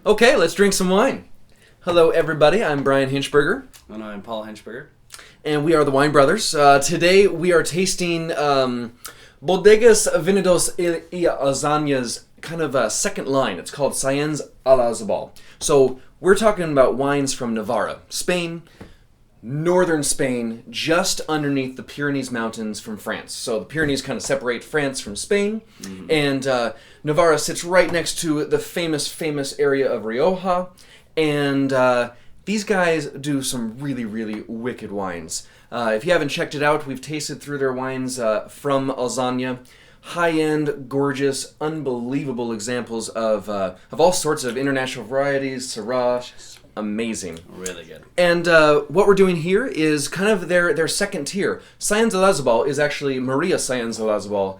Okay, let's drink some wine. Hello, everybody. I'm Bryan Hinschberger. And I'm Paul Hinschberger. And we are the Wine Brothers. Today we are tasting Bodegas Viñedos y Hazañas kind of second line. It's called Saenz-Olazabal. So we're talking about wines from Navarra, Spain, northern Spain, just underneath the Pyrenees Mountains from France. So the Pyrenees kind of separate France from Spain, and Navarra sits right next to the famous area of Rioja, and these guys do some really wicked wines. If you haven't checked it out, we've tasted through their wines from Alzania. High-end, gorgeous, unbelievable examples of all sorts of international varieties, Syrah. Amazing. Really good. And what we're doing here is kind of their second tier. Saenz-Olazabal is actually Maria Saenz-Olazabal.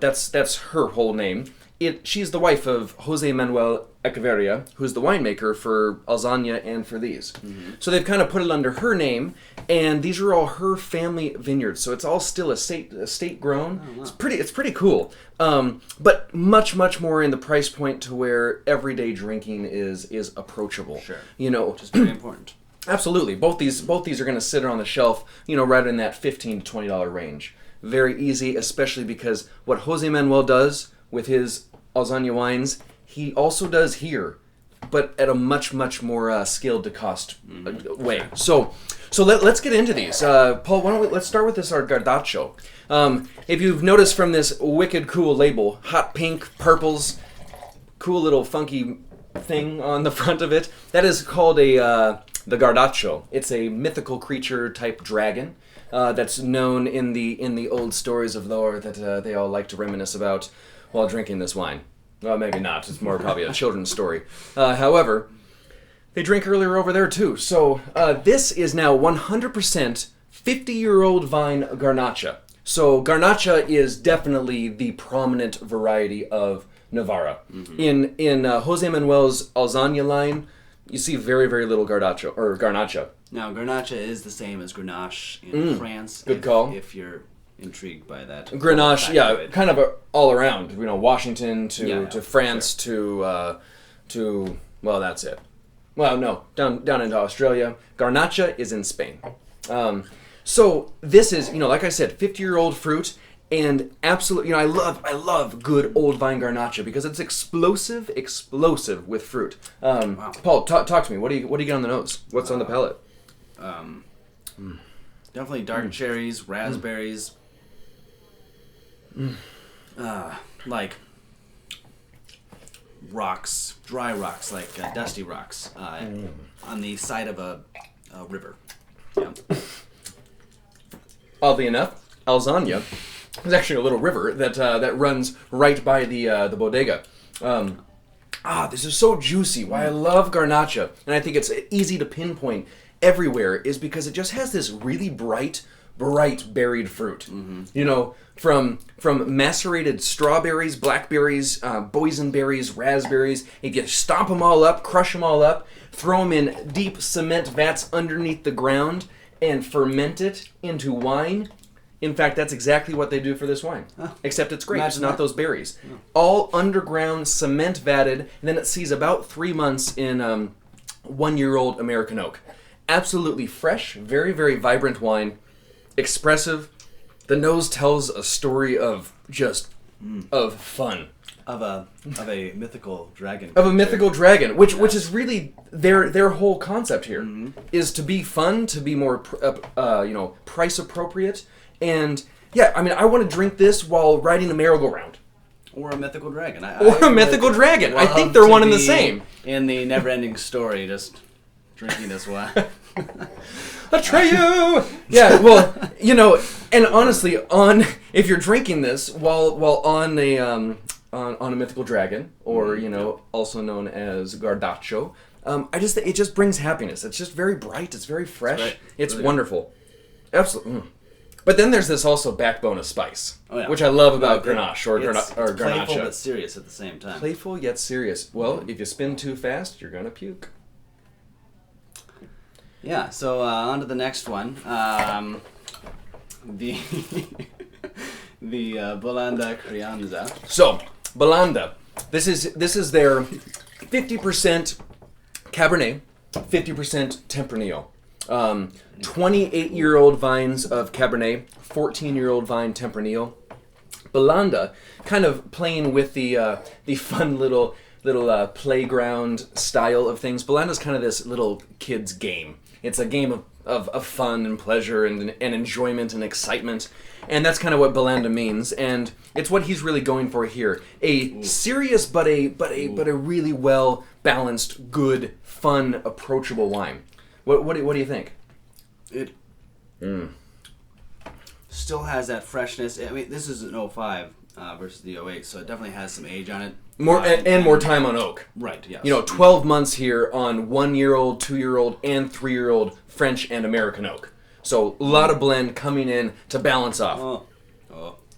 That's her whole name. She's the wife of Jose-Manuel, who's the winemaker for Alzania and for these. So they've kind of put it under her name, and these are all her family vineyards. So it's all still estate grown. Oh, wow. It's pretty cool. But much more in the price point to where everyday drinking is approachable. Sure. Which is very important. Absolutely. Both these are going to sit on the shelf, right in that $15 to $20 range. Very easy, especially because what Jose-Manuel does with his Alzania wines, he also does here, but at a much more skilled to cost way. So let's get into these. Paul, let's start with this our Gardacho. If you've noticed from this wicked cool label, hot pink, purples, cool little funky thing on the front of it, that is called the Gardacho. It's a mythical creature type dragon that's known in the old stories of lore that they all like to reminisce about while drinking this wine. Well, maybe not. It's more probably a children's story. However, they drink earlier over there too. So this is now 100% 50-year-old vine Garnacha. So Garnacha is definitely the prominent variety of Navarra. In Jose Manuel's Alzania line, you see very little Garnacha. Now, Garnacha is the same as Grenache in France. Good call. If you're intrigued by that. Grenache, kind of all around. Washington to France sure. to well, that's it. Well, no, down into Australia. Garnacha is in Spain. So this is, like I said, 50-year-old fruit, and absolutely, I love good old vine Garnacha because it's explosive with fruit. Wow. Paul, talk to me. What do you get on the nose? What's on the palate? Definitely dark cherries, raspberries. Like rocks, dry rocks, like dusty rocks on the side of a river. Yeah. Oddly enough, Alzania is actually a little river that runs right by the bodega. This is so juicy. Why I love Garnacha, and I think it's easy to pinpoint everywhere, is because it just has this really bright berried fruit. From macerated strawberries, blackberries, boysenberries, raspberries. If you stomp them all up, crush them all up, throw them in deep cement vats underneath the ground, and ferment it into wine. In fact, that's exactly what they do for this wine. Except it's grapes, not those berries. Oh. All underground, cement vatted, and then it sees about 3 months in 1-year-old American oak. Absolutely fresh, very vibrant wine. Expressive. The nose tells a story of of fun. Of a mythical dragon. Of a mythical dragon, which is really their whole concept here, is to be fun, to be more price appropriate, and I want to drink this while riding a merry-go-round. Or a mythical dragon. Mythical dragon. I think they're one and the same. In the never-ending story, just drinking this wine. Atreyu! Yeah, well, and honestly, if you're drinking this while on a mythical dragon, or also known as Gardacho, it just brings happiness. It's just very bright. It's very fresh. It's really wonderful. Absolutely. But then there's this also backbone of spice, which I love about Grenache or Garnacha. Playful but serious at the same time. Playful yet serious. Well, if you spin too fast, you're gonna puke. Yeah, so on to the next one. The Bolanda Crianza. So, Bolanda. This is their 50% Cabernet, 50% Tempranillo. 28-year-old vines of Cabernet, 14-year-old vine Tempranillo. Belanda, kind of playing with the fun little playground style of things. Belanda's kind of this little kid's game. It's a game of fun and pleasure and enjoyment and excitement. And that's kind of what Belanda means, and it's what he's really going for here. A serious but a really well balanced, good, fun, approachable wine. What do you think? It still has that freshness. I mean, this is an 05 versus the 08, so it definitely has some age on it. More and more time on oak. Right, yes. 12 months here on 1-year-old, 2-year-old, and 3-year-old French and American oak. So a lot of blend coming in to balance off. Oh.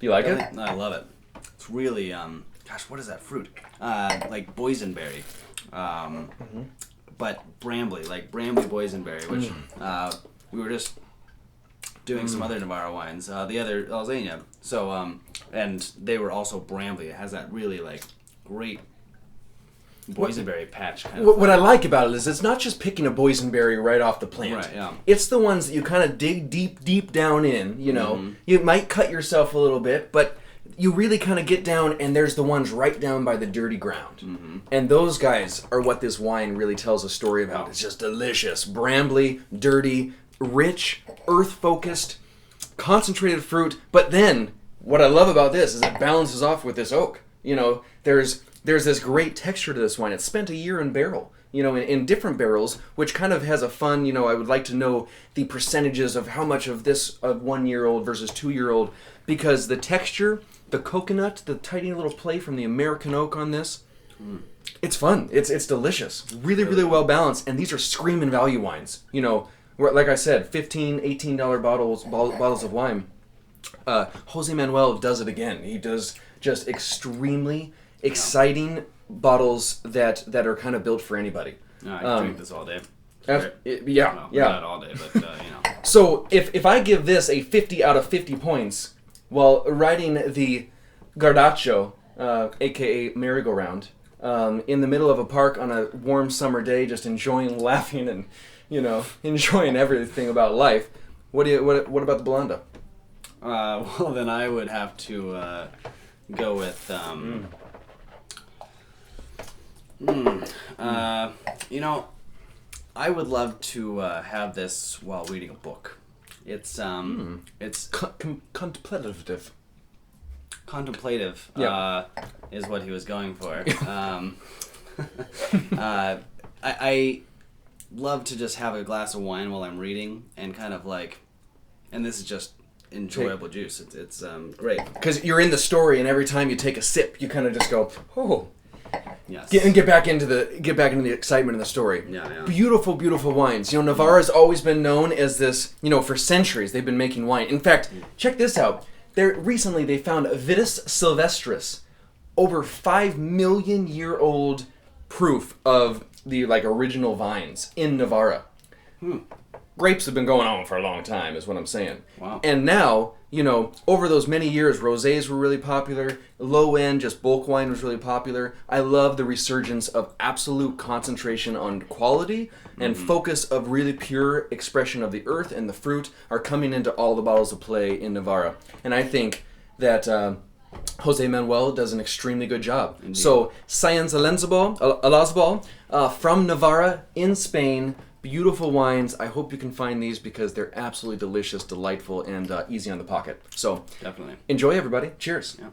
Do you like it? I love it. It's really, gosh, what is that fruit? Like boysenberry. But brambly, like brambly boysenberry, which we were just doing some other Navarra wines, the other Alzania. So, and they were also brambly. It has that really, like, great boysenberry patch kind of. What I like about it is it's not just picking a boysenberry right off the plant. Right, yeah. It's the ones that you kind of dig deep down in, You might cut yourself a little bit, but you really kind of get down, and there's the ones right down by the dirty ground. And those guys are what this wine really tells a story about. It's just delicious. Brambly, dirty, rich, earth-focused, concentrated fruit. But then, what I love about this is it balances off with this oak. There's this great texture to this wine. It's spent a year in barrel, in different barrels, which kind of has a fun, I would like to know the percentages of how much of this of 1-year-old versus 2-year-old, because the texture, the coconut, the tiny little play from the American oak on this, it's fun. It's delicious. Really, really well balanced. And these are screaming value wines. Like I said, $15, $18 bottles of wine. Jose-Manuel does it again. He does just extremely exciting bottles that are kind of built for anybody. No, I can drink this all day. Yeah. Not all day, but So if I give this a 50 out of 50 points while riding the Gardaccio, aka merry-go-round, in the middle of a park on a warm summer day, just enjoying laughing and enjoying everything about life, what about the Belanda? Well, then I would have to go with. I would love to have this while reading a book. It's Contemplative. Contemplative is what he was going for. I love to just have a glass of wine while I'm reading and kind of like, and this is just enjoyable juice. It's great. Because you're in the story, and every time you take a sip, you kind of just go, oh. Yes. Get back into the excitement of the story. Yeah. Beautiful, beautiful wines. Navarra's always been known as this. For centuries they've been making wine. In fact, check this out. Recently they found Vitis sylvestris, over 5 million year old proof of the original vines in Navarra. Grapes have been going on for a long time, is what I'm saying. Wow. And now, over those many years, rosés were really popular. Low-end, just bulk wine was really popular. I love the resurgence of absolute concentration on quality and focus of really pure expression of the earth and the fruit are coming into all the bottles of play in Navarra. And I think that Jose-Manuel does an extremely good job. Indeed. So, Saenz-Olazabal from Navarra in Spain. Beautiful wines. I hope you can find these because they're absolutely delicious, delightful, and easy on the pocket. So, definitely enjoy, everybody. Cheers. Yeah.